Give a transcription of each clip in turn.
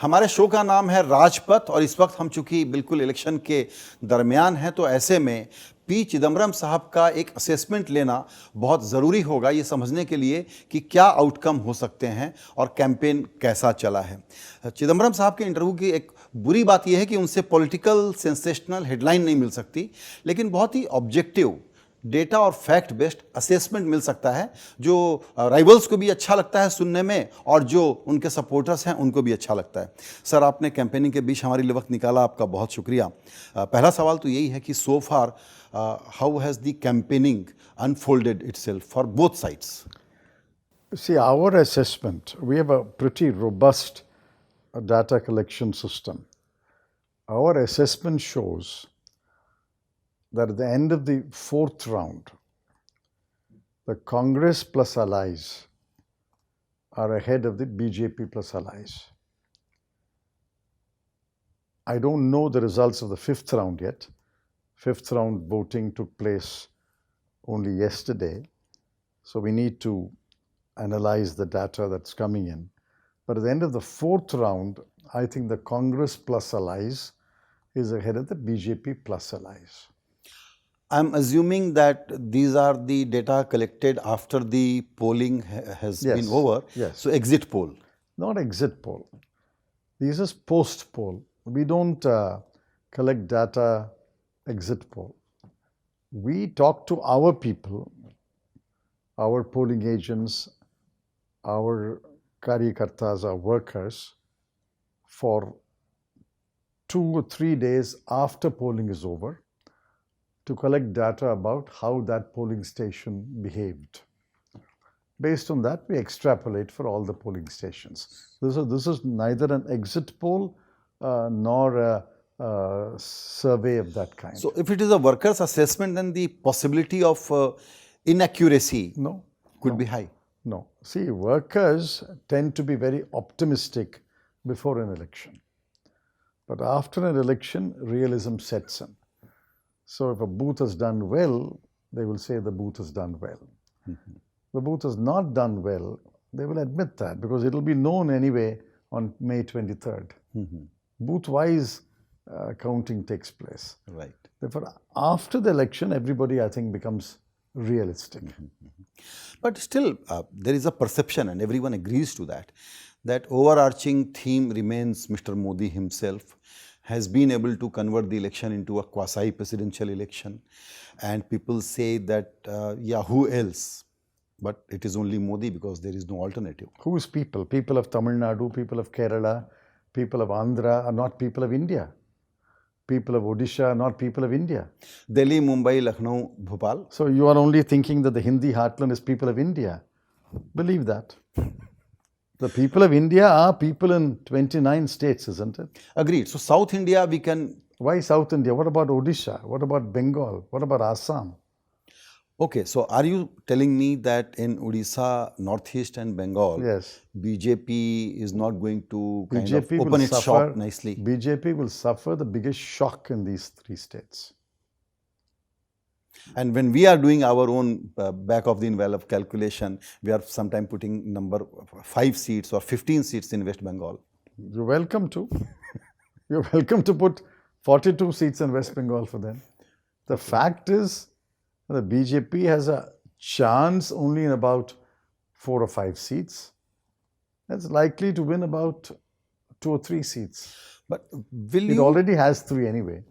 हमारे शो का नाम है राजपथ और इस वक्त हम चूंकि बिल्कुल इलेक्शन के दरमियान हैं तो ऐसे में पी चिदम्बरम साहब का एक असेसमेंट लेना बहुत ज़रूरी होगा ये समझने के लिए कि क्या आउटकम हो सकते हैं और कैंपेन कैसा चला है। चिदम्बरम साहब के इंटरव्यू की एक बुरी बात यह है कि उनसे पॉलिटिकल सेंसेशनल हेडलाइन नहीं मिल सकती, लेकिन बहुत ही ऑब्जेक्टिव डेटा और फैक्ट बेस्ड असेसमेंट मिल सकता है जो राइवल्स को भी अच्छा लगता है सुनने में और जो उनके सपोर्टर्स हैं उनको भी अच्छा लगता है। सर, आपने कैंपेनिंग के बीच हमारे लिए वक्त निकाला, आपका बहुत शुक्रिया। पहला सवाल तो यही है कि so far how has the campaigning unfolded itself for both sides? See, our assessment, we have a pretty robust data collection system. Our assessment shows that at the end of the fourth round, the Congress plus allies are ahead of the BJP plus allies. I don't know the results of the fifth round yet. Fifth round voting took place only yesterday, so we need to analyze the data that's coming in. But at the end of the fourth round, I think the Congress plus allies is ahead of the BJP plus allies. I'm assuming that these are the data collected after the polling has been over. Yes. So exit poll. Not exit poll. This is post poll. We don't collect data exit poll. We talk to our people, our polling agents, our karyakartas, our workers, for 2 or 3 days after polling is over to collect data about how that polling station behaved. Based on that, we extrapolate for all the polling stations. This is neither an exit poll nor a survey of that kind. So if it is a workers' assessment, then the possibility of inaccuracy could be high. No. See, workers tend to be very optimistic before an election. But after an election, realism sets in. So if a booth has done well, they will say the booth has done well. The booth has not done well, they will admit that because it will be known anyway on May 23rd. Booth-wise counting takes place. Right. Therefore, after the election, everybody, I think, becomes realistic. But still, there is a perception, and everyone agrees to that, that overarching theme remains Mr. Modi himself has been able to convert the election into a quasi-presidential election. And people say that, yeah, who else? But it is only Modi because there is no alternative. Whose people? People of Tamil Nadu, people of Kerala, people of Andhra are not people of India. People of Odisha are not people of India. Delhi, Mumbai, Lucknow, Bhopal. So you are only thinking that the Hindi heartland is people of India. Believe that. The people of India are people in 29 states, isn't it? Agreed. So South India, we can... Why South India? What about Odisha? What about Bengal? What about Assam? Okay, so are you telling me that in Odisha, Northeast and Bengal, yes, BJP is not going to kind of open its shop nicely? BJP will suffer the biggest shock in these 3 states. And when we are doing our own back of the envelope calculation, we are sometimes putting number 5 seats or 15 seats in West Bengal. You're welcome to. You're welcome to put 42 seats in West Bengal for them. The fact is, the BJP has a chance only in about 4 or 5 seats. It's likely to win about 2 or 3 seats. But will it already has 3 anyway.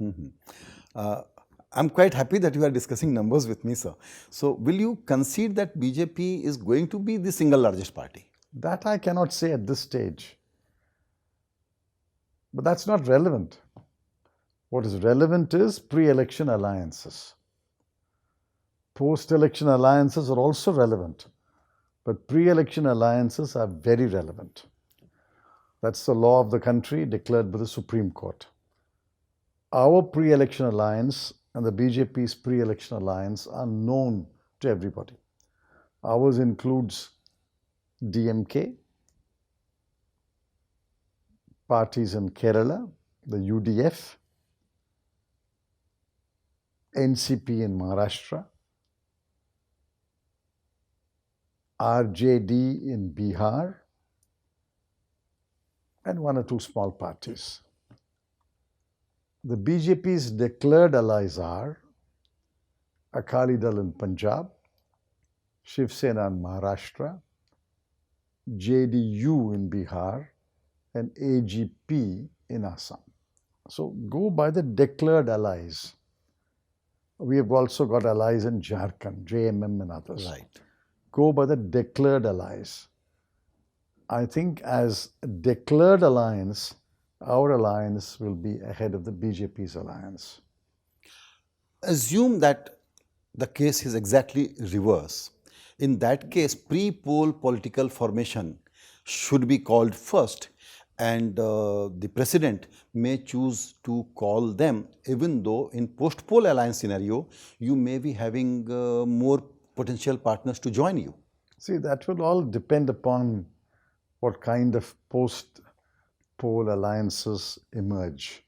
I'm quite happy that you are discussing numbers with me, sir. So will you concede that BJP is going to be the single largest party? That I cannot say at this stage. But that's not relevant. What is relevant is pre-election alliances. Post-election alliances are also relevant, but pre-election alliances are very relevant. That's the law of the country declared by the Supreme Court. Our pre-election alliance and the BJP's pre-election alliance are known to everybody. Ours includes DMK, parties in Kerala, the UDF, NCP in Maharashtra, RJD in Bihar, and one or two small parties. The BJP's declared allies are Akali Dal in Punjab, Shiv Sena in Maharashtra, JDU in Bihar, and AGP in Assam. So go by the declared allies. We have also got allies in Jharkhand, JMM and others. Right. Go by the declared allies. I think as a declared alliance, our alliance will be ahead of the BJP's alliance. Assume that the case is exactly reverse. In that case, pre-poll political formation should be called first, and the president may choose to call them, even though in post-poll alliance scenario, you may be having more potential partners to join you. See, that will all depend upon what kind of post-poll alliances emerge.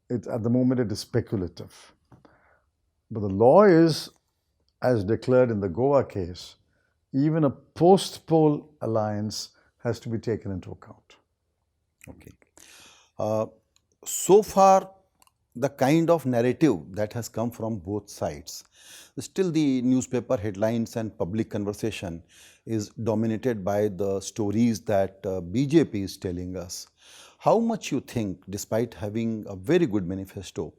At the moment, it is speculative. But the law is, as declared in the Goa case, even a post-poll alliance has to be taken into account. Okay. So far, the kind of narrative that has come from both sides, still the newspaper headlines and public conversation is dominated by the stories that BJP is telling us. How much you think, despite having a very good manifesto,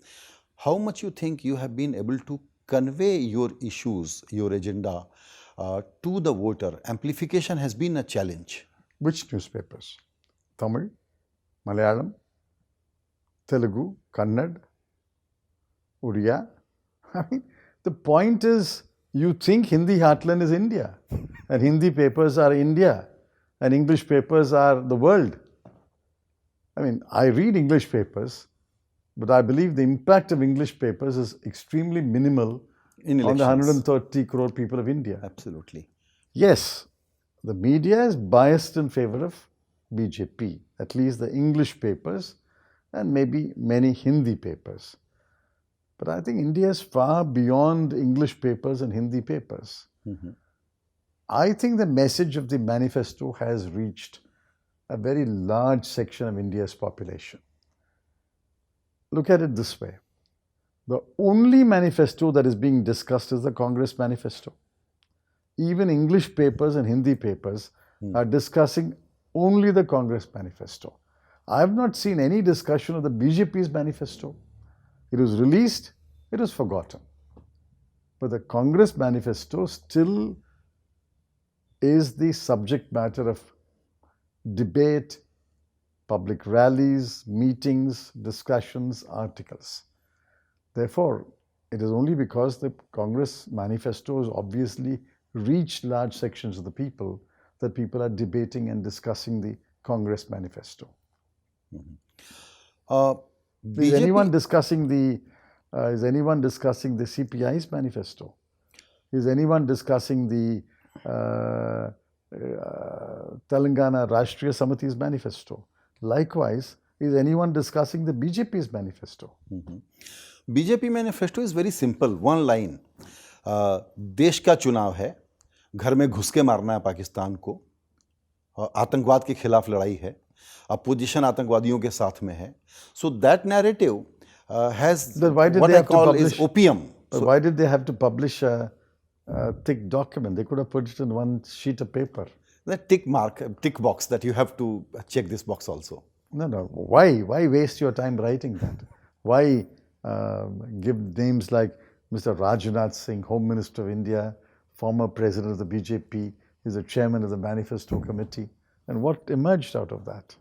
how much you think you have been able to convey your issues, your agenda to the voter? Amplification has been a challenge. Which newspapers? Tamil, Malayalam, Telugu, Kannada, Odia. I mean, the point is, you think Hindi heartland is India, and Hindi papers are India, and English papers are the world. I mean, I read English papers, but I believe the impact of English papers is extremely minimal In on the elections. 130 crore people of India. Absolutely. Yes, the media is biased in favor of BJP, at least the English papers and maybe many Hindi papers. But I think India is far beyond English papers and Hindi papers. I think the message of the manifesto has reached a very large section of India's population. Look at it this way. The only manifesto that is being discussed is the Congress manifesto. Even English papers and Hindi papers are discussing only the Congress manifesto. I have not seen any discussion of the BJP's manifesto. It was released, it was forgotten. But the Congress manifesto still is the subject matter of debate, public rallies, meetings, discussions, articles. Therefore, it is only because the Congress manifesto has obviously reached large sections of the people that people are debating and discussing the Congress manifesto. Is anyone discussing the CPI's manifesto? Is anyone discussing the Telangana Rashtriya Samiti's manifesto? Likewise, is anyone discussing the BJP's manifesto? BJP manifesto is very simple, one line. देश का चुनाव है, घर में घुस के मारना है पाकिस्तान को, आतंकवाद के खिलाफ लड़ाई है, अपोजिशन आतंकवादियों के साथ में है. So that narrative has what I call is opium. But why did they have to publish a thick document? They could have put it in one sheet of paper. That tick box that you have to check this box also. No. Why waste your time writing that? Why give names like Mr. Rajnath Singh, Home Minister of India, former president of the BJP, is the chairman of the Manifesto Committee, and what emerged out of that?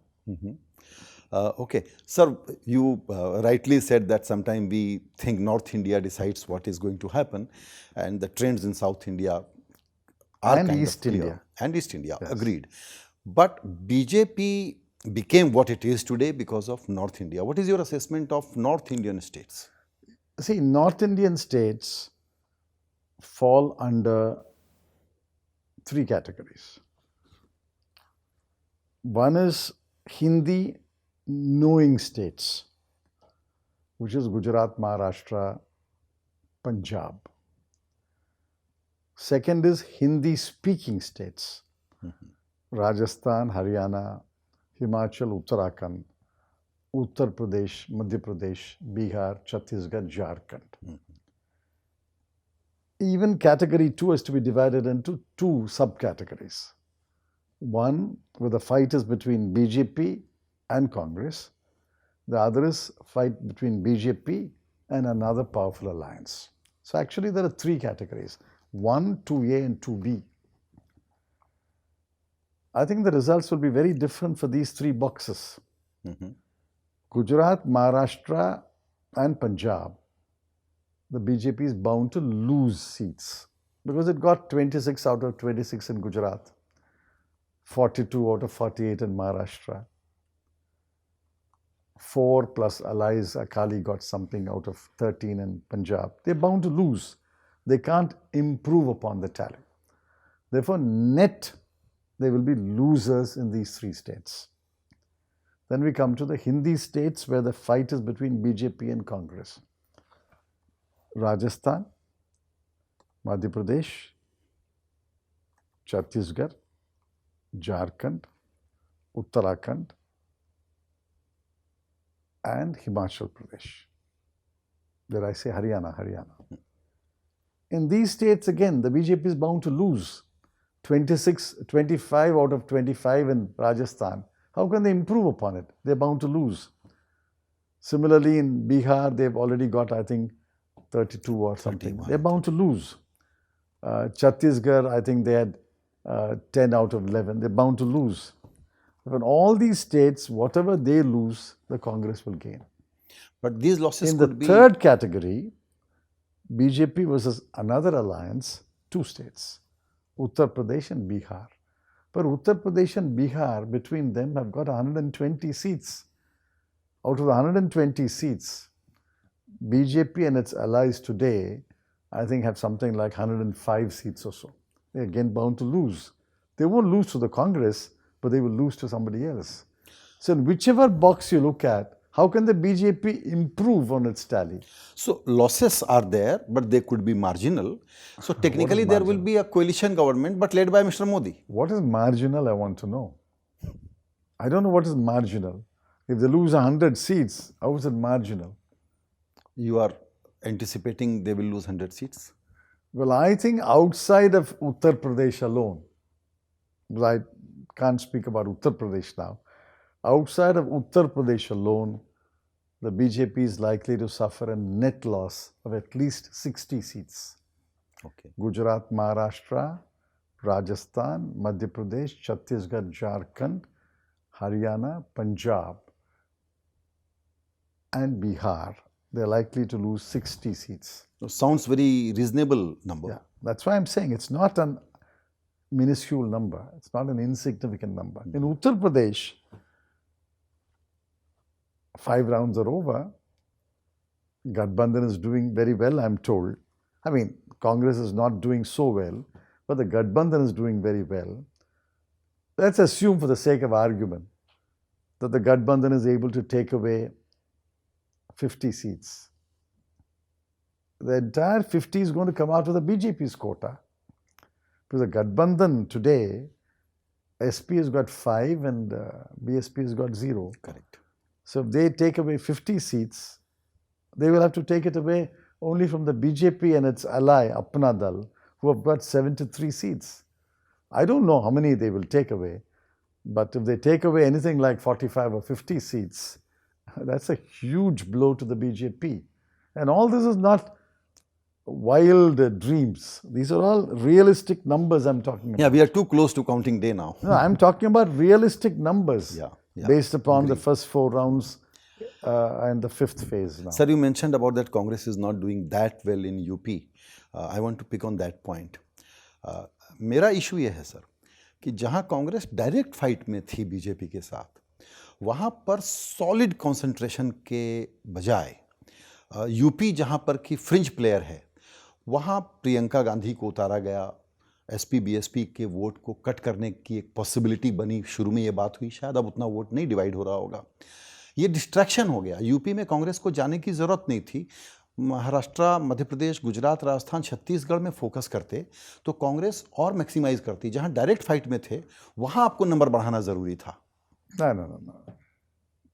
Okay. Sir, you rightly said that sometimes we think North India decides what is going to happen, and the trends in South India are And kind East of clear. India. And East India, agreed. But BJP became what it is today because of North India. What is your assessment of North Indian states? See, North Indian states fall under three categories. One is Hindi knowing states, which is Gujarat, Maharashtra, Punjab. Second is Hindi speaking states, Rajasthan, Haryana, Himachal, Uttarakhand, Uttar Pradesh, Madhya Pradesh, Bihar, Chhattisgarh, Jharkhand. Even category 2 is to be divided into two subcategories. One, where the fight is between BJP and Congress. The other is fight between BJP and another powerful alliance. So actually there are three categories, 1, 2A and 2B. I think the results will be very different for these three boxes. Gujarat, Maharashtra and Punjab, the BJP is bound to lose seats because it got 26 out of 26 in Gujarat, 42 out of 48 in Maharashtra. 4 plus allies, Akali got something out of 13 in Punjab. They're bound to lose. They can't improve upon the tally. Therefore, net, they will be losers in these three states. Then we come to the Hindi states where the fight is between BJP and Congress. Rajasthan, Madhya Pradesh, Chhattisgarh, Jharkhand, Uttarakhand, and Himachal Pradesh. Did I say Haryana? In these states, again, the BJP is bound to lose. 25 out of 25 in Rajasthan. How can they improve upon it? They're bound to lose. Similarly, in Bihar, they've already got, I think, 32 or something. 31. They're bound to lose. Chhattisgarh, I think they had 10 out of 11. They're bound to lose. But in all these states, whatever they lose, the Congress will gain. But these losses In the could be... third category, BJP versus another alliance, 2 states, Uttar Pradesh and Bihar. But Uttar Pradesh and Bihar, between them, have got 120 seats. Out of the 120 seats, BJP and its allies today, I think, have something like 105 seats or so. They're again bound to lose. They won't lose to the Congress, but they will lose to somebody else. So in whichever box you look at, how can the BJP improve on its tally? So losses are there, but they could be marginal. So technically there will be a coalition government, but led by Mr. Modi. What is marginal, I want to know. I don't know what is marginal. If they lose 100 seats, how is it marginal? You are anticipating they will lose 100 seats? Well, I think outside of Uttar Pradesh alone, because I can't speak about Uttar Pradesh now, outside of Uttar Pradesh alone, the BJP is likely to suffer a net loss of at least 60 seats. Okay. Gujarat, Maharashtra, Rajasthan, Madhya Pradesh, Chhattisgarh, Jharkhand, Haryana, Punjab, and Bihar. They're likely to lose 60 seats. So sounds very reasonable number. Yeah, that's why I'm saying it's not an minuscule number. It's not an insignificant number. In Uttar Pradesh, 5 rounds are over. Gadbandhan is doing very well, I'm told. I mean, Congress is not doing so well, but the Gadbandhan is doing very well. Let's assume, for the sake of argument, that the Gadbandhan is able to take away 50 seats. The entire 50 is going to come out of the BJP's quota. Because the Gadbandhan today, SP has got 5 and BSP has got 0. Correct. So if they take away 50 seats, they will have to take it away only from the BJP and its ally, Apna Dal, who have got 73 seats. I don't know how many they will take away, but if they take away anything like 45 or 50 seats, that's a huge blow to the BJP. And all this is not wild dreams. These are all realistic numbers I'm talking about. Yeah, we are too close to counting day now. No, I'm talking about realistic numbers based upon the first 4 rounds and the 5th phase now. Sir, you mentioned about that Congress is not doing that well in UP. I want to pick on that point. मेरा issue ये है sir कि जहां Congress direct fight में थी BJP के साथ, वहां पर सॉलिड कंसंट्रेशन के बजाय यूपी जहां पर की फ्रिंज प्लेयर है, वहां प्रियंका गांधी को उतारा गया, एसपी बीएसपी के वोट को कट करने की एक पॉसिबिलिटी बनी। शुरू में ये बात हुई, शायद अब उतना वोट नहीं डिवाइड हो रहा होगा। ये डिस्ट्रैक्शन हो गया। यूपी में कांग्रेस को जाने की ज़रूरत नहीं थी। महाराष्ट्र, मध्य प्रदेश, गुजरात, राजस्थान, छत्तीसगढ़ में फोकस करते तो कांग्रेस और मैक्सिमाइज करती। जहां डायरेक्ट फाइट में थे वहां आपको नंबर बढ़ाना ज़रूरी था। No.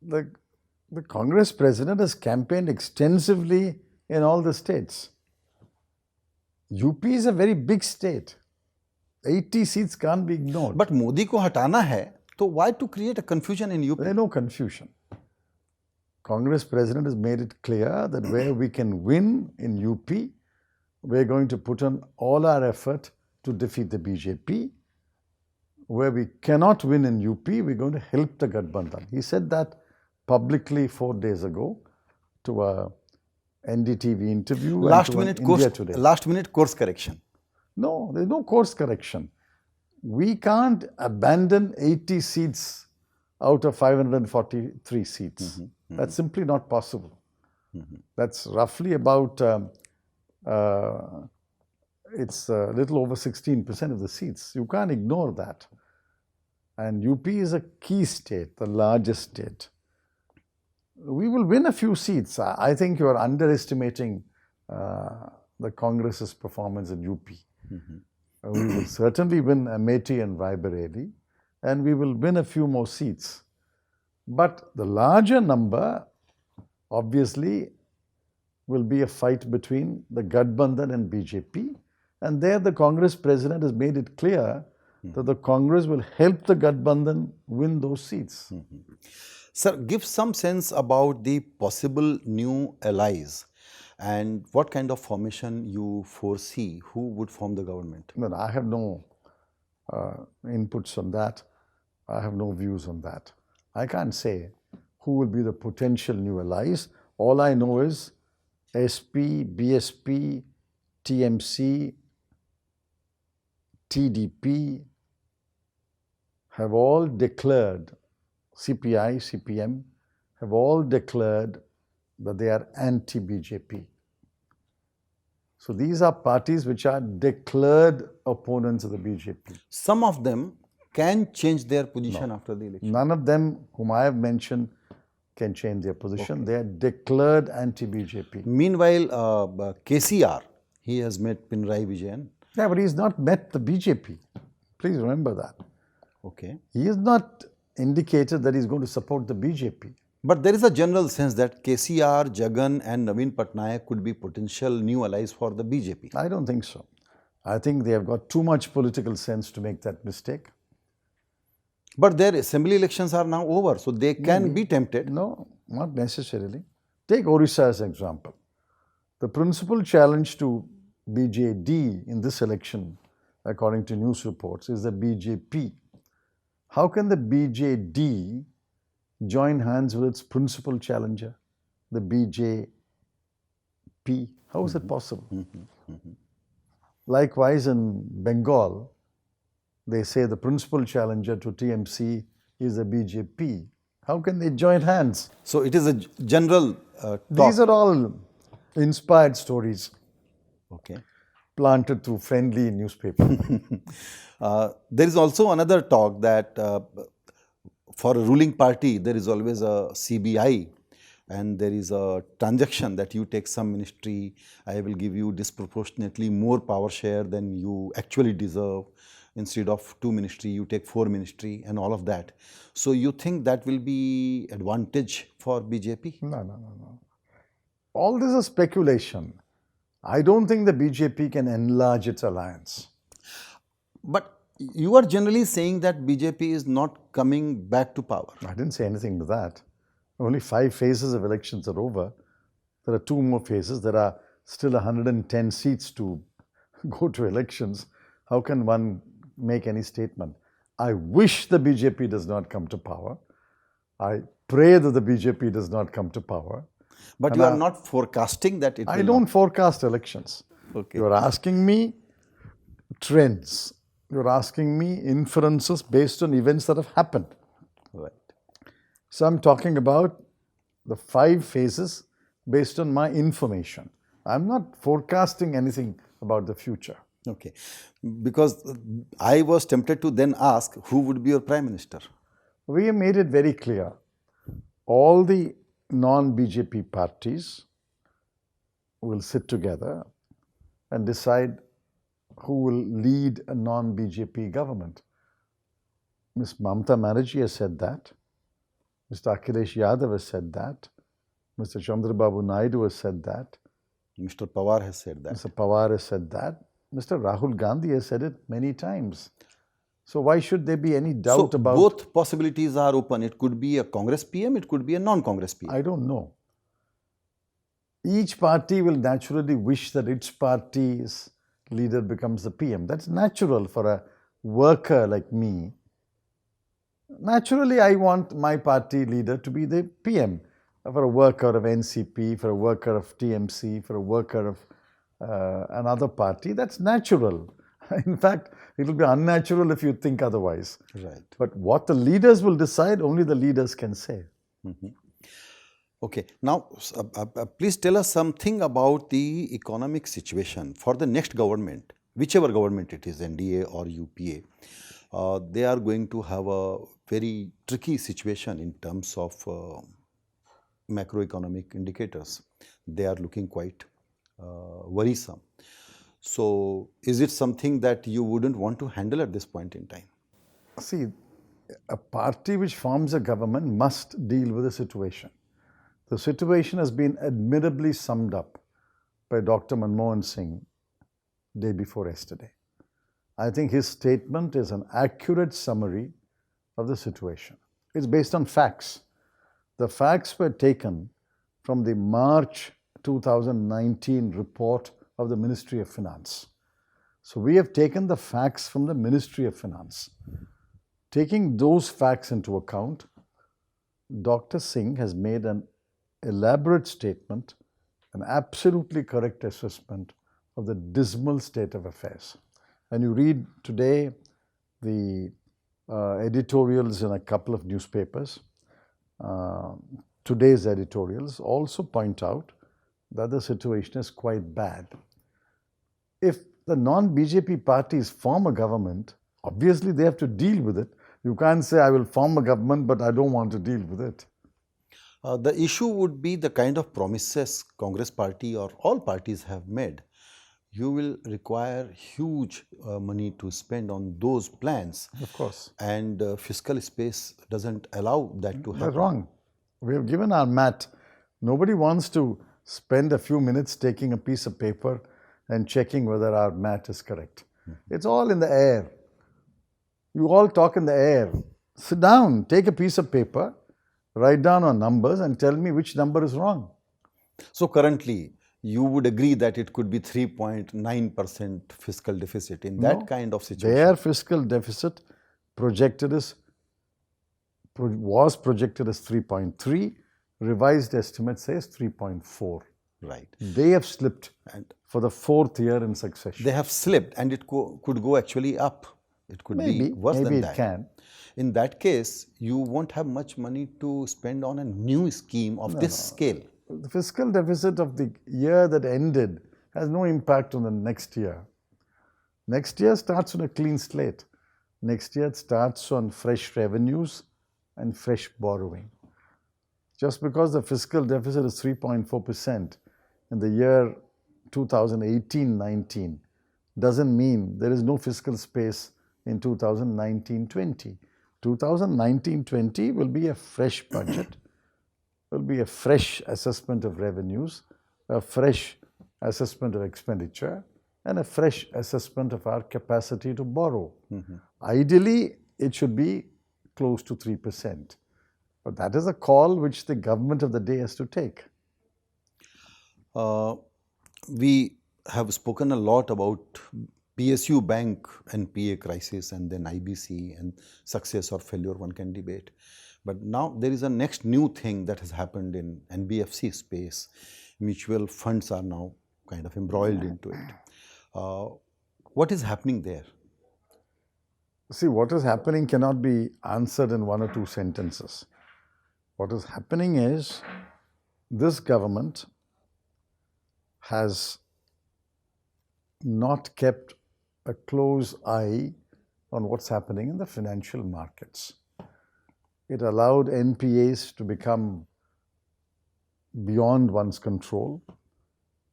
The Congress president has campaigned extensively in all the states. UP is a very big state. 80 seats can't be ignored. But Modi को हटाना है, तो why to create a confusion in UP? There's no confusion. Congress president has made it clear that where we can win in UP, we're going to put on all our effort to defeat the BJP. Where we cannot win in UP, we're going to help the Gadbandhan. He said that publicly 4 days ago to a NDTV interview Last and to India Today. Last minute course correction. No, there's no course correction. We can't abandon 80 seats out of 543 seats. That's simply not possible. That's roughly about, it's a little over 16% of the seats. You can't ignore that. And UP is a key state, the largest state. We will win a few seats. I think you are underestimating the Congress's performance in UP. We will certainly win Amethi and Raebareli, and we will win a few more seats. But the larger number, obviously, will be a fight between the Gadbandhan and BJP. And there the Congress president has made it clear that the Congress will help the Gadbandhan win those seats. Sir, give some sense about the possible new allies and what kind of formation you foresee, who would form the government? But I have no inputs on that. I have no views on that. I can't say who will be the potential new allies. All I know is SP, BSP, TMC, TDP have all declared, CPI, CPM, have all declared that they are anti-BJP. So these are parties which are declared opponents of the BJP. Some of them can change their position after the election. None of them whom I have mentioned can change their position. They are declared anti-BJP. Meanwhile, KCR, he has met Pinarayi Vijayan. Yeah, but he's not met the BJP. Please remember that. Okay. He has not indicated that he's going to support the BJP. But there is a general sense that KCR, Jagan and Naveen Patnaik could be potential new allies for the BJP. I don't think so. I think they have got too much political sense to make that mistake. But their assembly elections are now over, so they can be tempted. No, not necessarily. Take Orissa as an example. The principal challenge to BJD in this election, according to news reports, is the BJP. How can the BJD join hands with its principal challenger, the BJP? How is it possible? Likewise, in Bengal, they say the principal challenger to TMC is the BJP. How can they join hands? So it is a general talk. These are all inspired stories. Okay. Planted through friendly newspaper. There is also another talk that for a ruling party, there is always a CBI and there is a transaction that you take some ministry, I will give you disproportionately more power share than you actually deserve. Instead of 2 ministry, you take 4 ministry and all of that. So you think that will be advantage for BJP? No. All this is speculation. I don't think the BJP can enlarge its alliance. But you are generally saying that BJP is not coming back to power. I didn't say anything to that. Only 5 phases of elections are over. There are 2 more phases. There are still 110 seats to go to elections. How can one make any statement? I wish the BJP does not come to power. I pray that the BJP does not come to power. But you are not forecasting that it will I don't forecast elections. Okay. You are asking me trends. You're asking me inferences based on events that have happened. Right. So I'm talking about the 5 phases based on my information. I'm not forecasting anything about the future. Okay. Because I was tempted to then ask who would be your Prime Minister? We have made it very clear. All the non-BJP parties will sit together and decide who will lead a non-BJP government. Ms. Mamata Banerjee has said that. Mr. Akhilesh Yadav has said that. Mr. Chandrababu Naidu has said that. Mr. Pawar has said that. Mr. Pawar has said that. Mr. Rahul Gandhi has said it many times. So why should there be any doubt about... both possibilities are open. It could be a Congress PM, it could be a non-Congress PM. I don't know. Each party will naturally wish that its party's leader becomes the PM. That's natural for a worker like me. Naturally, I want my party leader to be the PM. For a worker of NCP, for a worker of TMC, for a worker of another party, that's natural. In fact, it will be unnatural if you think otherwise. Right. But what the leaders will decide, only the leaders can say. Okay. Now, please tell us something about the economic situation for the next government, whichever government it is, NDA or UPA. They are going to have a very tricky situation in terms of macroeconomic indicators. They are looking quite worrisome. So, is it something that you wouldn't want to handle at this point in time? See, a party which forms a government must deal with the situation. The situation has been admirably summed up by Dr. Manmohan Singh day before yesterday. I think his statement is an accurate summary of the situation. It's based on facts. The facts were taken from the March 2019 report of the Ministry of Finance. So we have taken the facts from the Ministry of Finance. Taking those facts into account, Dr. Singh has made an elaborate statement, an absolutely correct assessment of the dismal state of affairs. And you read today the editorials in a couple of newspapers. Today's editorials also point out that the situation is quite bad. If the non-BJP parties form a government, obviously they have to deal with it. You can't say, I will form a government, but I don't want to deal with it. The issue would be the kind of promises Congress party or all parties have made. You will require huge money to spend on those plans. Of course. And fiscal space doesn't allow that to happen. That's wrong. We have given our mat. Nobody wants to spend a few minutes taking a piece of paper and checking whether our mat is correct. It's all in the air. You all talk in the air. Sit down, take a piece of paper, write down our numbers and tell me which number is wrong. So currently, you would agree that it could be 3.9% fiscal deficit in that kind of situation? Their fiscal deficit was projected as 3.3. Revised estimate says 3.4. Right. They have slipped for the fourth year in succession. They have slipped and it could go actually up. It could be worse than that. Maybe it can. In that case, you won't have much money to spend on a new scheme of this scale. The fiscal deficit of the year that ended has no impact on the next year. Next year starts on a clean slate. Next year it starts on fresh revenues and fresh borrowing. Just because the fiscal deficit is 3.4% in the year 2018-19 doesn't mean there is no fiscal space in 2019-20. 2019-20 will be a fresh budget, will be a fresh assessment of revenues, a fresh assessment of expenditure, and a fresh assessment of our capacity to borrow. Ideally, it should be close to 3%. But that is a call which the government of the day has to take. We have spoken a lot about PSU Bank NPA crisis and then IBC and success or failure one can debate. But now there is a next new thing that has happened in NBFC space. Mutual funds are now kind of embroiled into it. What is happening there? See, what is happening cannot be answered in one or two sentences. What is happening is this government has not kept a close eye on what's happening in the financial markets. It allowed NPAs to become beyond one's control.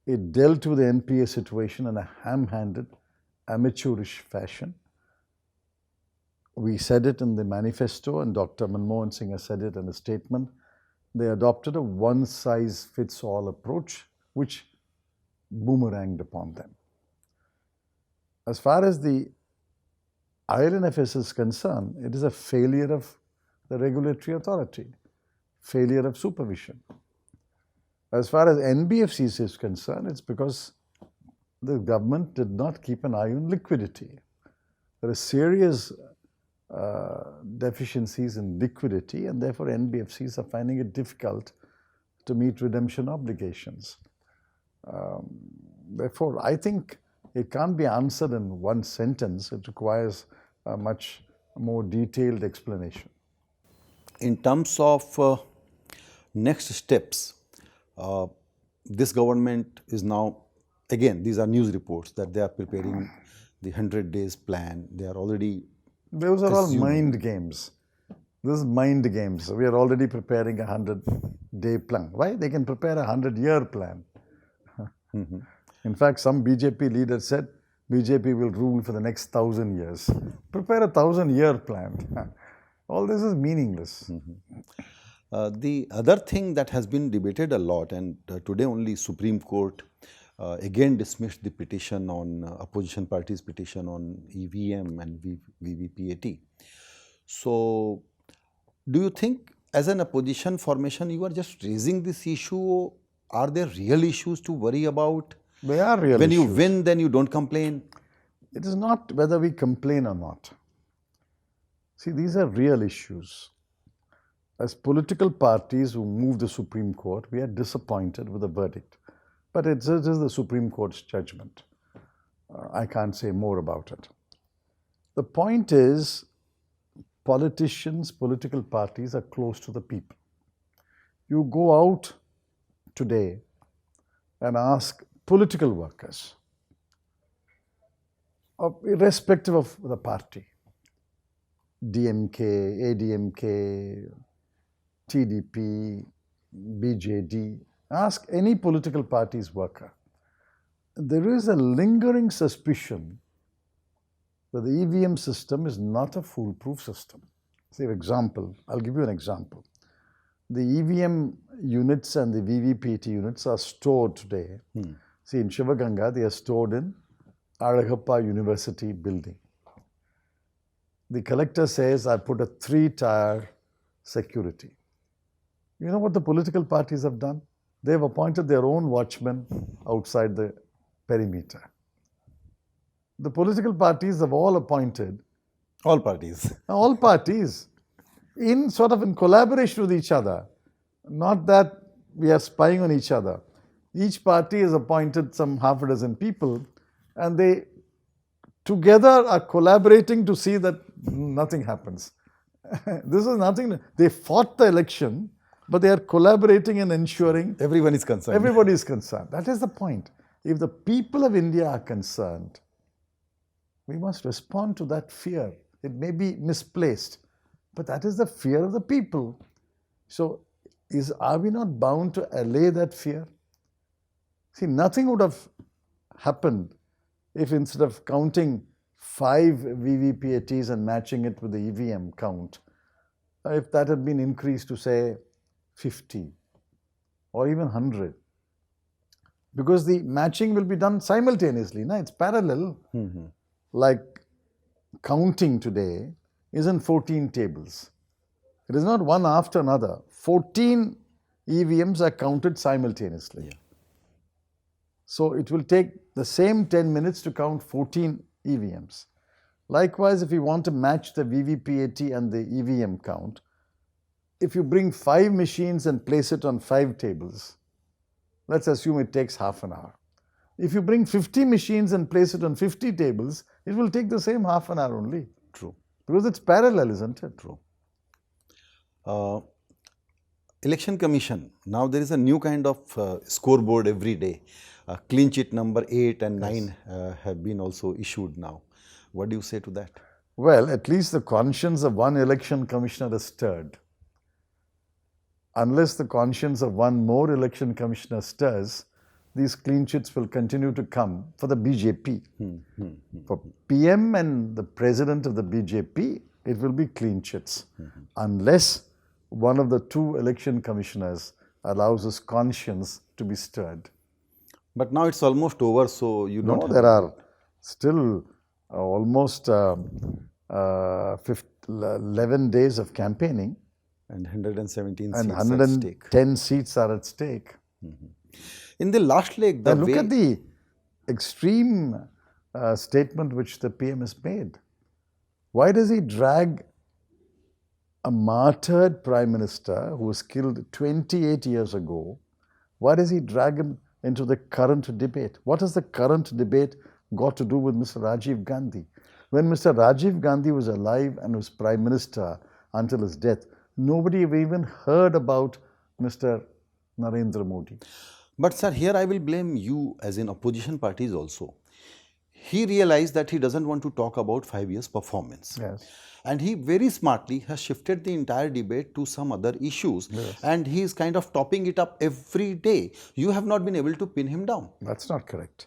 It dealt with the NPA situation in a ham-handed, amateurish fashion. We said it in the manifesto, and Dr. Manmohan Singh has said it in a statement. They adopted a one-size-fits-all approach, which boomeranged upon them. As far as the IL&FS is concerned, it is a failure of the regulatory authority, failure of supervision. As far as NBFCs is concerned, it's because the government did not keep an eye on liquidity. There are serious deficiencies in liquidity, and therefore NBFCs are finding it difficult to meet redemption obligations. Therefore, I think it can't be answered in one sentence. It requires a much more detailed explanation. In terms of next steps, this government is now, again, these are news reports that they are preparing the 100 days plan. They are already Those are all mind games. This is mind games. We are already preparing a 100-day plan. Why? They can prepare a 100-year plan. In fact, some BJP leaders said BJP will rule for the next 1,000 years. Prepare a 1,000-year plan. All this is meaningless. The other thing that has been debated a lot, and today only Supreme Court again dismissed the petition on opposition parties' petition on EVM and VVPAT. So, do you think as an opposition formation you are just raising this issue? Are there real issues to worry about? They are real When issues. you win, then you don't complain? It is not whether we complain or not. See, these are real issues. As political parties who move the Supreme Court, we are disappointed with the verdict. But it is the Supreme Court's judgment. I can't say more about it. The point is, politicians, political parties are close to the people. You go out today and ask political workers, irrespective of the party, DMK, ADMK, TDP, BJD, ask any political party's worker. There is a lingering suspicion that the EVM system is not a foolproof system. Say, for example, I'll give you an example. The EVM units and the VVPAT units are stored today. See, in Shivaganga, they are stored in Alagappa University building. The collector says, I put a 3-tier security. You know what the political parties have done? They have appointed their own watchmen outside the perimeter. The political parties have all appointed. All parties. All parties. In collaboration with each other. Not that we are spying on each other. Each party has appointed some half a dozen people, and they together are collaborating to see that nothing happens. This is nothing. They fought the election, but they are collaborating and ensuring Everyone is concerned. everybody is concerned. That is the point. If the people of India are concerned, we must respond to that fear. It may be misplaced, but that is the fear of the people. So, are we not bound to allay that fear? See, nothing would have happened if instead of counting 5 VVPATs and matching it with the EVM count, if that had been increased to say 50 or even 100. Because the matching will be done simultaneously, it's parallel. Like counting today is in 14 tables. It is not one after another. 14 EVMs are counted simultaneously. Yeah. So it will take the same 10 minutes to count 14 EVMs. Likewise, if you want to match the VVPAT and the EVM count, if you bring 5 machines and place it on 5 tables, let's assume it takes half an hour. If you bring 50 machines and place it on 50 tables, it will take the same half an hour only. True. Because it's parallel, isn't it? True. Election Commission, now there is a new kind of scoreboard every day. Clean sheet number 8 and 9 have been also issued now. What do you say to that? Well, at least the conscience of one election commissioner is stirred. Unless the conscience of one more election commissioner stirs, these clean sheets will continue to come for the BJP. For PM and the president of the BJP, it will be clean chits. Unless one of the two election commissioners allows his conscience to be stirred. But now it's almost over, so you don't No, have there are still almost 11 days of campaigning. and 117 And seats at stake. 110 seats are at stake. In the last leg, the And look way at the extreme statement which the PM has made. Why does he drag a martyred Prime Minister who was killed 28 years ago? Why does he drag him into the current debate? What has the current debate got to do with Mr. Rajiv Gandhi? When Mr. Rajiv Gandhi was alive and was Prime Minister until his death, nobody even heard about Mr. Narendra Modi. But sir, here I will blame you as in opposition parties also. He realized that he doesn't want to talk about 5 years performance. Yes. And he very smartly has shifted the entire debate to some other issues. Yes. And he is kind of topping it up every day. You have not been able to pin him down. That's not correct.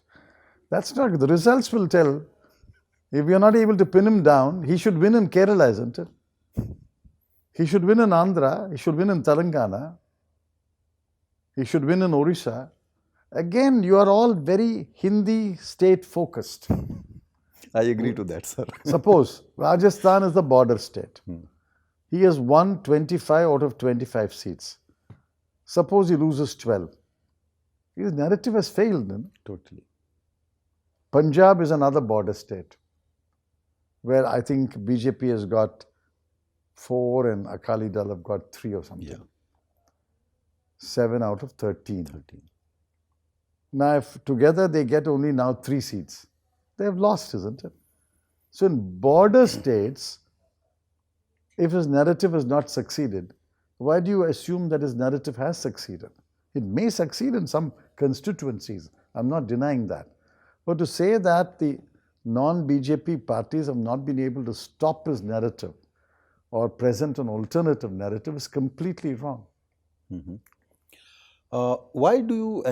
That's not. The results will tell. If you're not able to pin him down, he should win in Kerala, isn't it? He should win in Andhra. He should win in Telangana. He should win in Orissa. Again, you are all very Hindi state focused. I agree to that, sir. Suppose Rajasthan is the border state. He has won 25 out of 25 seats. Suppose he loses 12. His narrative has failed. Then. Totally. Punjab is another border state where I think BJP has got 4 and Akali Dal have got 3 or something. Yeah. 7 out of 13. Now, if together they get only now 3 seats, they have lost, isn't it? So, in border states, if his narrative has not succeeded, why do you assume that his narrative has succeeded? It may succeed in some constituencies. I'm not denying that. But to say that the non-BJP parties have not been able to stop his narrative or present an alternative narrative is completely wrong. Why do you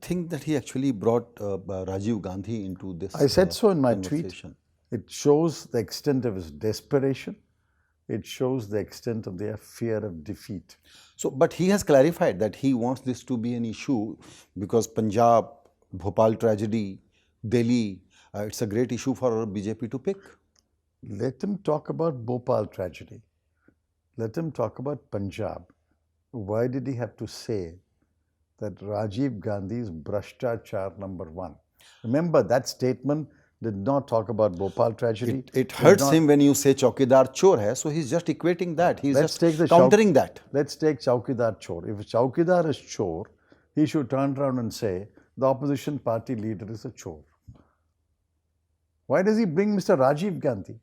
think that he actually brought Rajiv Gandhi into this? I said so in my tweet. conversation? It shows the extent of his desperation. It shows the extent of their fear of defeat. So, but he has clarified that he wants this to be an issue because Punjab, Bhopal tragedy, Delhi, it's a great issue for BJP to pick. Let him talk about Bhopal tragedy. Let him talk about Punjab. Why did he have to say that Rajiv Gandhi is Bhrashtachar number 1? Remember, that statement did not talk about Bhopal tragedy. It hurts him when you say Chaukidar chor hai, so he's just equating that. He's just countering that. Let's take Chaukidar chor. If Chaukidar is chor, he should turn around and say the opposition party leader is a chor. Why does he bring Mr. Rajiv Gandhi?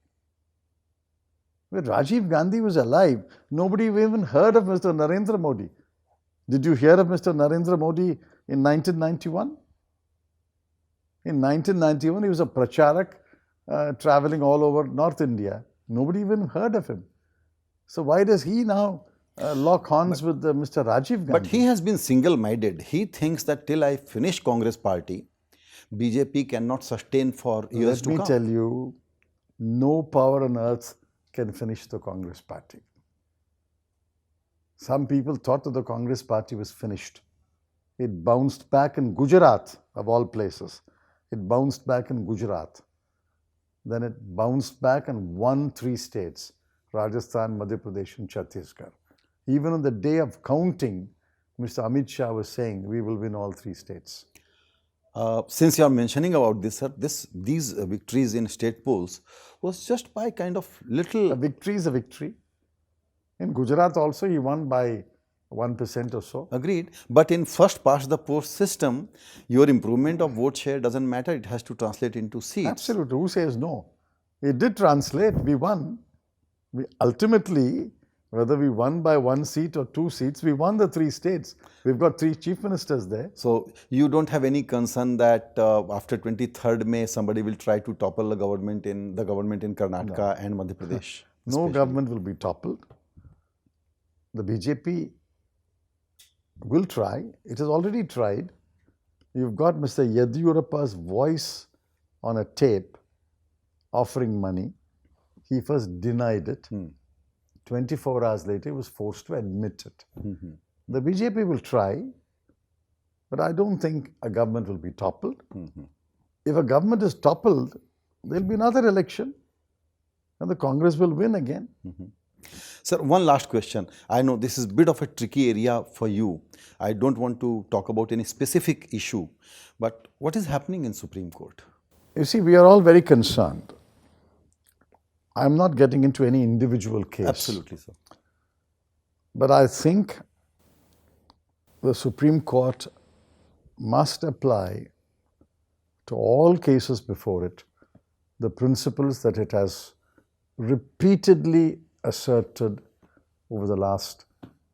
When Rajiv Gandhi was alive, nobody even heard of Mr. Narendra Modi. Did you hear of Mr. Narendra Modi in 1991? In 1991, he was a pracharak traveling all over North India. Nobody even heard of him. So why does he now lock horns with Mr. Rajiv Gandhi? But he has been single-minded. He thinks that till I finish Congress party, BJP cannot sustain for years to come. Let me tell you, no power on earth can finish the Congress party. Some people thought that the Congress party was finished. It bounced back in Gujarat, of all places. It bounced back in Gujarat. Then it bounced back and won 3 states, Rajasthan, Madhya Pradesh and Chhattisgarh. Even on the day of counting, Mr. Amit Shah was saying, we will win all 3 states. Since you are mentioning about this, sir, these victories in state polls was just by kind of little... A victory is a victory. In Gujarat also, he won by 1% or so. Agreed. But in first past the post system, your improvement of vote share doesn't matter. It has to translate into seats. Absolutely. Who says no? It did translate. We won. We ultimately, whether we won by 1 seat or 2 seats, we won the 3 states. We've got 3 chief ministers there. So you don't have any concern that after 23rd May, somebody will try to topple the government in Karnataka and Madhya Pradesh? No government will be toppled. The BJP will try. It has already tried. You've got Mr. Yediyurappa's voice on a tape offering money. he first denied it. 24 hours later, he was forced to admit it. The BJP will try, but I don't think a government will be toppled. If a government is toppled, there will be another election and the Congress will win again. Sir, one last question. I know this is a bit of a tricky area for you. I don't want to talk about any specific issue, but what is happening in Supreme Court? You see, we are all very concerned. I'm not getting into any individual case. Absolutely, sir. But I think the Supreme Court must apply to all cases before it the principles that it has repeatedly asserted over the last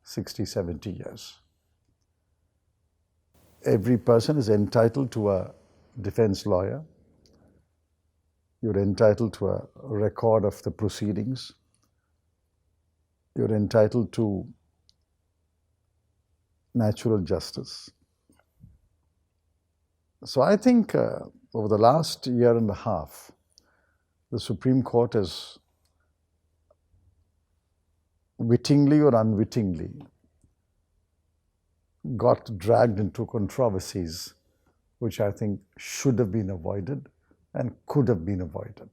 60, 70 years. Every person is entitled to a defense lawyer. You're entitled to a record of the proceedings. You're entitled to natural justice. So I think over the last year and a half, the Supreme Court has wittingly or unwittingly got dragged into controversies which I think should have been avoided and could have been avoided.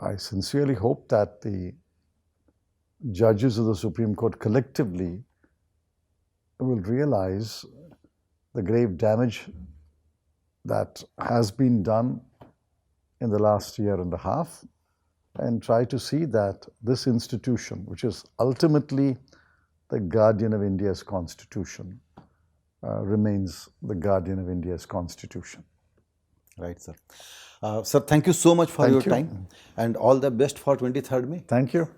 I sincerely hope that the judges of the Supreme Court collectively will realize the grave damage that has been done in the last year and a half and try to see that this institution, which is ultimately the guardian of India's constitution, remains the guardian of India's constitution. Right, sir. Sir, thank you so much for Thank your you. time and all the best for 23rd May. Thank you.